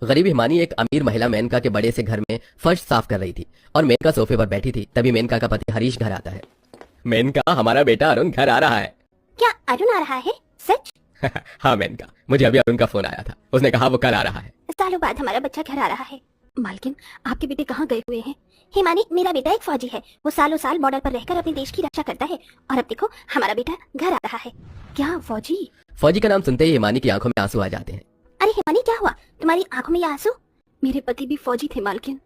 गरीब हिमानी एक अमीर महिला मेनका के बड़े से घर में फर्श साफ कर रही थी और मेनका सोफे पर बैठी थी। तभी मेनका का पति हरीश घर आता है। मेनका, हमारा बेटा अरुण घर आ रहा है। क्या अरुण आ रहा है? सच? हाँ मेनका, मुझे अभी अरुण का फोन आया था। उसने कहा वो कल आ रहा है। सालों बाद हमारा बच्चा घर आ रहा है। मालकिन, आपके बेटे कहाँ गए हुए हैं? हिमानी, मेरा बेटा एक फौजी है। वो सालों साल बॉर्डर पर रहकर अपने देश की रक्षा करता है और अब देखो हमारा बेटा घर आ रहा है। क्या फौजी? फौजी का नाम सुनते ही हिमानी की आंखों में आंसू आ जाते हैं। अरे हिमानी, क्या हुआ? तुम्हारी आंखों में ये आंसू? मेरे पति भी फौजी थे मालकिन।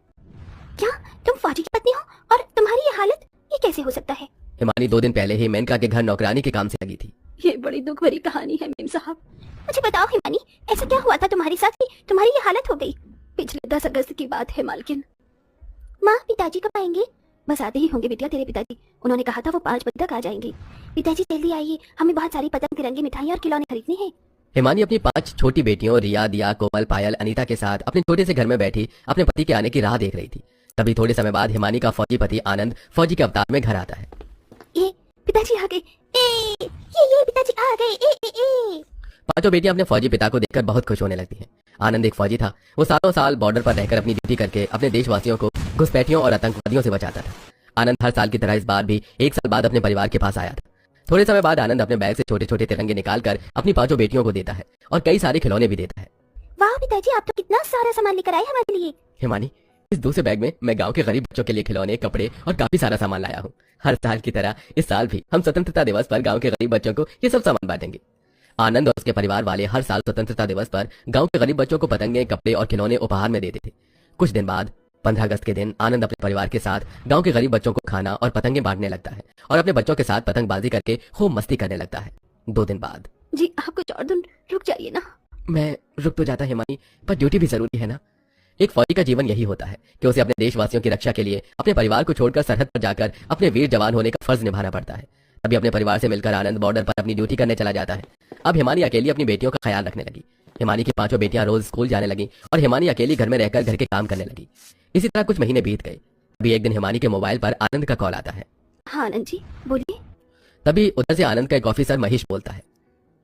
क्या तुम फौजी की पत्नी हो और तुम्हारी ये हालत? ये कैसे हो सकता है? हिमानी 2 दिन पहले ही मेनका के घर नौकरानी के काम से लगी थी। ये बड़ी दुख भरी कहानी है मेम साहब। मुझे बताओ हिमानी, ऐसा क्या हुआ था तुम्हारे साथ कि तुम्हारी ये हालत हो गई? पिछले 10 अगस्त की बात है मालकिन। माँ, पिताजी कब आएंगे? बस आते ही होंगे बेटिया तेरे पिताजी। उन्होंने कहा था वो 5 बजे तक आ जाएंगे। पिताजी जल्दी आइए, हमें बहुत सारी पतंग तिरंगे मिठाई और खिलौने खरीदने हैं। हिमानी अपनी 5 छोटी बेटियों रिया, दिया, कोमल, पायल, अनीता के साथ अपने छोटे से घर में बैठी अपने पति के आने की राह देख रही थी। तभी थोड़े समय बाद हिमानी का फौजी पति आनंद फौजी के अवतार में घर आता है। ये पिताजी आ गए। ये पिताजी आ गए। ए। 5 बेटियां अपने फौजी पिता को देखकर बहुत खुश होने लगती हैं। आनंद एक फौजी था। वो सालों साल बॉर्डर पर रहकर अपनी ड्यूटी करके अपने देशवासियों को घुसपैठियों और आतंकवादियों से बचाता था। आनंद हर साल की तरह इस बार भी 1 साल बाद अपने परिवार के पास आया था। थोड़े समय बाद आनंद अपने बैग से छोटे छोटे तिरंगे निकालकर अपनी 5 बेटियों को देता है और कई सारे खिलौने भी देता है। वाह पिताजी, आप तो कितना सारा सामान लेकर आए हमारे लिए। हिमानी, इस दूसरे बैग में मैं गांव के गरीब बच्चों के लिए खिलौने, कपड़े और काफी सारा सामान लाया हूँ। हर साल की तरह इस साल भी हम स्वतंत्रता दिवस पर गांव के गरीब बच्चों को ये सब सामान बांटेंगे। आनंद और उसके परिवार वाले हर साल स्वतंत्रता दिवस पर गांव के गरीब बच्चों को पतंगे, कपड़े और खिलौने उपहार में देते थे। कुछ दिन बाद 15 अगस्त के दिन आनंद अपने परिवार के साथ गांव के गरीब बच्चों को खाना और पतंगे बांटने लगता है और अपने बच्चों के साथ पतंगबाजी करके खूब मस्ती करने लगता है। 2 दिन बाद। जी, आप कुछ और दिन रुक जाइए ना। मैं रुक तो जाता हिमानी, पर ड्यूटी भी जरूरी है ना। एक फौजी का जीवन यही होता है कि उसे अपने देशवासियों की रक्षा के लिए अपने परिवार को छोड़कर सरहद पर जाकर अपने वीर जवान होने का फर्ज निभाना पड़ता है। अभी अपने परिवार से मिलकर आनंद बॉर्डर पर अपनी ड्यूटी करने चला जाता है। अब हिमानी अकेली अपनी बेटियों का ख्याल रखने लगी। हिमानी की 5 बेटियां रोज स्कूल जाने लगी और हिमानी अकेली घर में रहकर घर के काम करने लगी। इसी तरह कुछ महीने बीत गए। अभी एक दिन हिमानी के मोबाइल पर आनंद का कॉल आता है। हाँ आनंद जी, बोलिए। तभी उधर से आनंद का एक ऑफिसर महेश बोलता है।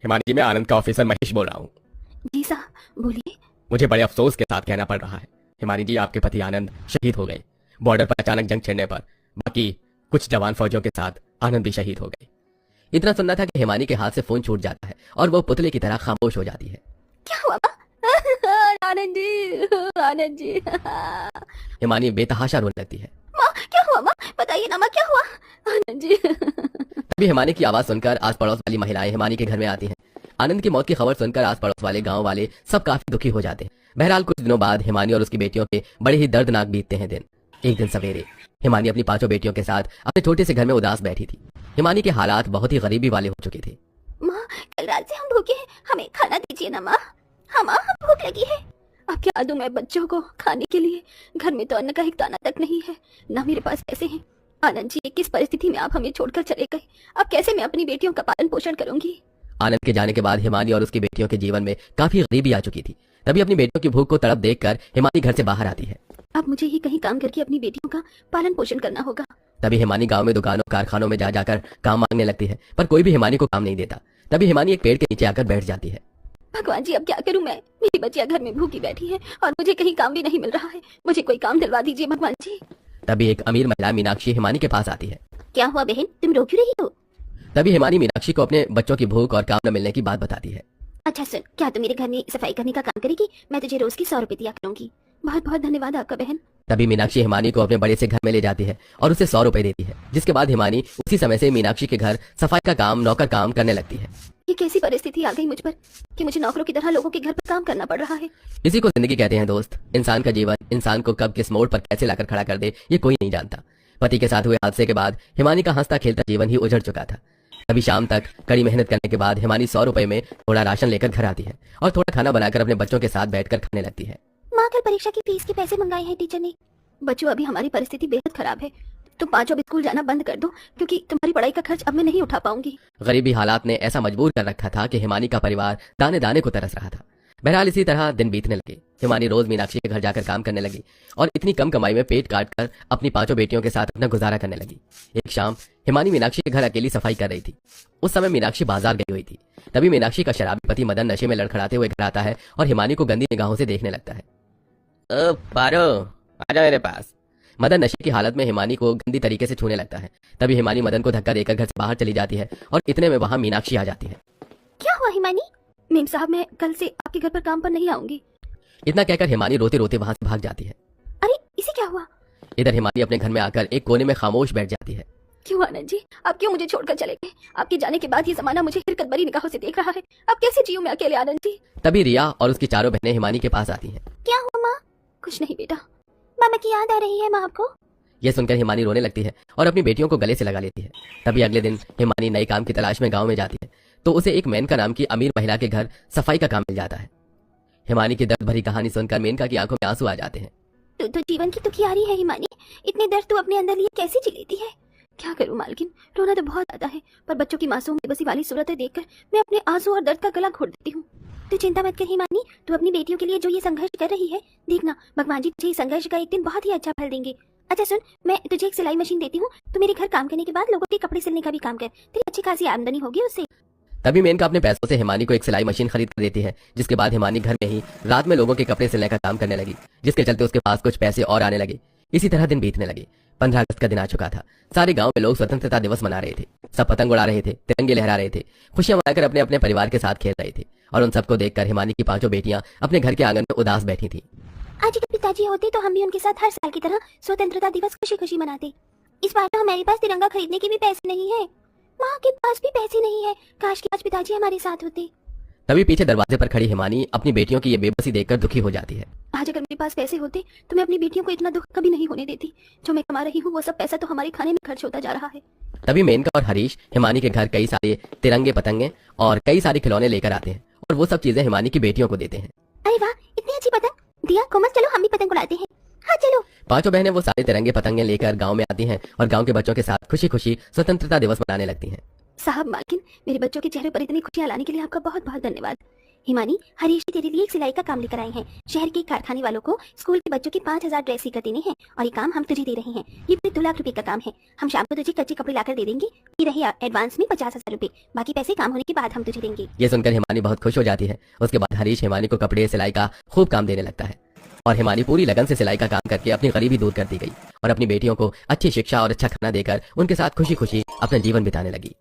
हिमानी जी, मैं आनंद का ऑफिसर महेश बोल रहा हूँ। जी साहब, बोलिए। मुझे बड़े अफसोस के साथ कहना पड़ रहा है हिमानी जी, आपके पति आनंद शहीद हो गए बॉर्डर पर अचानक जंग छिड़ने पर। बाकी कुछ जवान फौजियों के साथ आनंद भी शहीद हो गए। इतना सुनना था कि हिमानी के हाथ से फोन छूट जाता है और वो पुतले की तरह खामोश हो जाती है। क्या हुआ माँ? आनंद जी, आनंद जी। हिमानी बेतहाशा रोने लगती है। माँ, क्या हुआ माँ? बताइए ना माँ, क्या हुआ? आनंद जी। तभी हिमानी की आवाज सुनकर आस पड़ोस वाली महिलाएं हिमानी के घर में आती हैं। आनंद की मौत की खबर सुनकर आस पड़ोस वाले गांव वाले सब काफी दुखी हो जाते हैं। बहरहाल कुछ दिनों बाद हिमानी और उसकी बेटियों के बड़े ही दर्दनाक बीतते हैं दिन। एक दिन सवेरे हिमानी अपनी 5 बेटियों के साथ अपने छोटे से घर में उदास बैठी थी। हिमानी के हालात बहुत ही गरीबी वाले हो चुके थे। माँ, कल रात से हम भूखे हैं, हमें खाना दीजिए ना माँ। हाँ माँ, हम भूख लगी है। अब क्या दूं मैं बच्चों को खाने के लिए? घर में तो अन्न का एक दाना तक नहीं है, ना मेरे पास पैसे हैं। आनंद जी, किस परिस्थिति में आप हमें छोड़कर चले गए? अब कैसे मैं अपनी बेटियों का पालन पोषण करूंगी? आनंद के जाने के बाद हिमानी और उसकी बेटियों के जीवन में काफी गरीबी आ चुकी थी। तभी अपनी बेटियों की भूख को तड़प देखकर हिमानी घर से बाहर आती है। अब मुझे ही कहीं काम करके अपनी बेटियों का पालन पोषण करना होगा। तभी हिमानी गांव में दुकानों, कारखानों में जा जाकर काम मांगने लगती है, पर कोई भी हिमानी को काम नहीं देता। तभी हिमानी एक पेड़ के नीचे आकर बैठ जाती है। भगवान जी, अब क्या करूं मैं? मेरी बच्चियां घर में भूखी बैठी है और मुझे कहीं काम भी नहीं मिल रहा है। मुझे कोई काम दिलवा दीजिए भगवान जी। तभी एक अमीर महिला मीनाक्षी हिमानी के पास आती है। क्या हुआ बहन, तुम रो क्यों रही हो? तभी हिमानी मीनाक्षी को अपने बच्चों की भूख और काम न मिलने की बात बताती है। अच्छा सुन, क्या तुम मेरे घर में सफाई करने का काम करेगी? मैं तुझे रोज की 100 रुपए दिया करूंगी। बहुत बहुत धन्यवाद आपका बहन। तभी मीनाक्षी हिमानी को अपने बड़े से घर में ले जाती है और उसे 100 रुपए देती है। जिसके बाद हिमानी उसी समय से मीनाक्षी के घर सफाई का काम, नौकर काम करने लगती है। ये कैसी परिस्थिति आ गई मुझ पर कि मुझे नौकरों की तरह लोगों के घर पर काम करना पड़ रहा है? इसी को जिंदगी कहते हैं दोस्त। इंसान का जीवन इंसान को कब किस मोड़ पर कैसे लाकर खड़ा कर दे, ये कोई नहीं जानता। पति के साथ हुए हादसे के बाद हिमानी का हंसता खेलता जीवन ही उजड़ चुका था। अभी शाम तक कड़ी मेहनत करने के बाद हिमानी 100 रुपए में थोड़ा राशन लेकर घर आती है और थोड़ा खाना बनाकर अपने बच्चों के साथ बैठकर खाने लगती है। माँ, कल परीक्षा की फीस के पैसे मंगाए हैं टीचर ने। बच्चों, अभी हमारी परिस्थिति बेहद खराब है। तुम 5 अब स्कूल जाना बंद कर दो, क्योंकि तुम्हारी पढ़ाई का खर्च अब मैं नहीं उठा पाऊंगी। गरीबी हालात ने ऐसा मजबूर कर रखा था कि हिमानी का परिवार दाने दाने को तरस रहा था। बहरहाल इसी तरह दिन बीतने लगे। हिमानी रोज मीनाक्षी के घर जाकर काम करने लगी और इतनी कम कमाई में पेट काट कर अपनी 5 बेटियों के साथ अपना गुजारा करने लगी। एक शाम हिमानी मीनाक्षी के घर अकेली सफाई कर रही थी। उस समय मीनाक्षी बाजार गई हुई थी। तभी मीनाक्षी का शराबी पति मदन नशे में लड़खड़ाते हुए घर आता है और हिमानी को गंदी निगाहों से देखने लगता है। पारो, आजा मेरे पास। मदन नशे की हालत में हिमानी को गंदी तरीके से छूने लगता है। तभी हिमानी मदन को धक्का देकर घर से बाहर चली जाती है और इतने में वहां मीनाक्षी आ जाती है। क्या हुआ हिमानी? मेम साहब, मैं कल से आपके घर पर काम पर नहीं आऊंगी। इतना कहकर हिमानी रोते रोते वहां से भाग जाती है। अरे इसे क्या हुआ? इधर हिमानी अपने घर में आकर एक कोने में खामोश बैठ जाती है। क्यों आनंद जी, आप क्यों मुझे छोड़कर चले गए? आपके जाने के बाद ये जमाना मुझे हिरकत भरी निगाहों से देख रहा है। अब कैसे जीऊं मैं अकेले आनंद जी? तभी रिया और उसकी चारों बहनें हिमानी के पास आती हैं। क्या हुआ माँ? कुछ नहीं बेटा। मामा की याद आ रही है माँ आपको? यह सुनकर हिमानी रोने लगती है और अपनी बेटियों को गले से लगा लेती है। तभी अगले दिन हिमानी नए काम की तलाश में गांव में जाती है तो उसे एक मेनका नाम की अमीर महिला के घर सफाई का काम मिल जाता है। हिमानी की दर्द भरी कहानी सुनकर मेनका की आंखों में आंसू आ जाते हैं। तू तो जीवन की दुखियारी है हिमानी। इतने दर्द तू अपने अंदर लिए कैसे जी लेती है? क्या करूं मालकिन, रोना तो बहुत आता है, पर बच्चों की मासूम बेबसी वाली सूरतें देखकर मैं अपने आंसू और दर्द का गला घोट देती हूँ। तू चिंता मत कर हिमानी, तू अपनी बेटियों के लिए जो ये संघर्ष कर रही है, देखना भगवान जी तुझे इस संघर्ष का एक दिन बहुत ही अच्छा फल देंगे। अच्छा सुन, मैं तुझे एक सिलाई मशीन देती हूँ, तू मेरे घर काम करने के बाद लोगों के कपड़े सिलने का भी काम कर, तेरी अच्छी खासी आमदनी होगी उससे। तभी मेनका अपने पैसों से हिमानी को एक सिलाई मशीन खरीद कर देती है, जिसके बाद हिमानी घर में ही रात में लोगों के कपड़े सिलने का काम करने लगी, जिसके चलते उसके पास कुछ पैसे और आने लगे। इसी तरह दिन बीतने लगे। 15 अगस्त का दिन आ चुका था। सारे गांव में लोग स्वतंत्रता दिवस मना रहे थे। सब पतंग उड़ा रहे थे, तिरंगे लहरा रहे थे, खुशियां मनाकर अपने अपने परिवार के साथ खेल रहे थे। और उन सबको देखकर हिमानी की 5 बेटियां अपने घर के आंगन में उदास बैठी थी। आज अगर पिताजी होते तो हम भी उनके साथ हर साल की तरह स्वतंत्रता दिवस खुशी खुशी मनाते। इस बार तो हमारे पास तिरंगा खरीदने के भी पैसे नहीं है। माँ के पास भी पैसे नहीं है। काश कि आज पिताजी हमारे साथ होते। तभी पीछे दरवाजे पर खड़ी हिमानी अपनी बेटियों की ये बेबसी देखकर दुखी हो जाती है। आज अगर मेरे पास पैसे होते तो मैं अपनी बेटियों को इतना दुख कभी नहीं होने देती। जो मैं कमा रही हूँ वो सब पैसा तो हमारे खाने में खर्च होता जा रहा है। तभी मेनका और हरीश हिमानी के घर कई सारे तिरंगे, पतंगे और कई सारे खिलौने लेकर आते हैं और वो सब चीजें हिमानी की बेटियों को देते हैं। अरे वाह, इतनी अच्छी पतंग। दिया, कोमल, चलो हम भी पतंग उड़ाते हैं। हाँ चलो। 5 बहनें वो सारे तिरंगे पतंगे लेकर गाँव में आती हैं और गाँव के बच्चों के साथ खुशी खुशी स्वतंत्रता दिवस मनाने लगती हैं। साहब मालकिन, मेरे बच्चों के चेहरे पर इतनी खुशियां लाने के लिए आपका बहुत बहुत धन्यवाद। हिमानी, हरीश तेरे लिए एक सिलाई का काम लेकर आए हैं। शहर के कारखाने वालों को स्कूल के बच्चों के 5000 ड्रेस सीकर देने हैं और ये काम हम तुझे दे रहे हैं। ये पूरे 2 लाख रुपए का काम है। हम शाम को तुझे कच्चे कपड़े लाकर दे देंगे। ये रहे एडवांस में 50,000 रुपए, बाकी पैसे काम होने के बाद हम तुझे देंगे। ये सुनकर हिमानी बहुत खुश हो जाती है। उसके बाद हरीश हिमानी को कपड़े, सिलाई का खूब काम देने लगता है और हिमानी पूरी लगन से सिलाई का काम करके अपनी गरीबी दूर कर दी गई और अपनी बेटियों को अच्छी शिक्षा और अच्छा खाना देकर उनके साथ खुशी खुशी अपना जीवन बिताने लगी।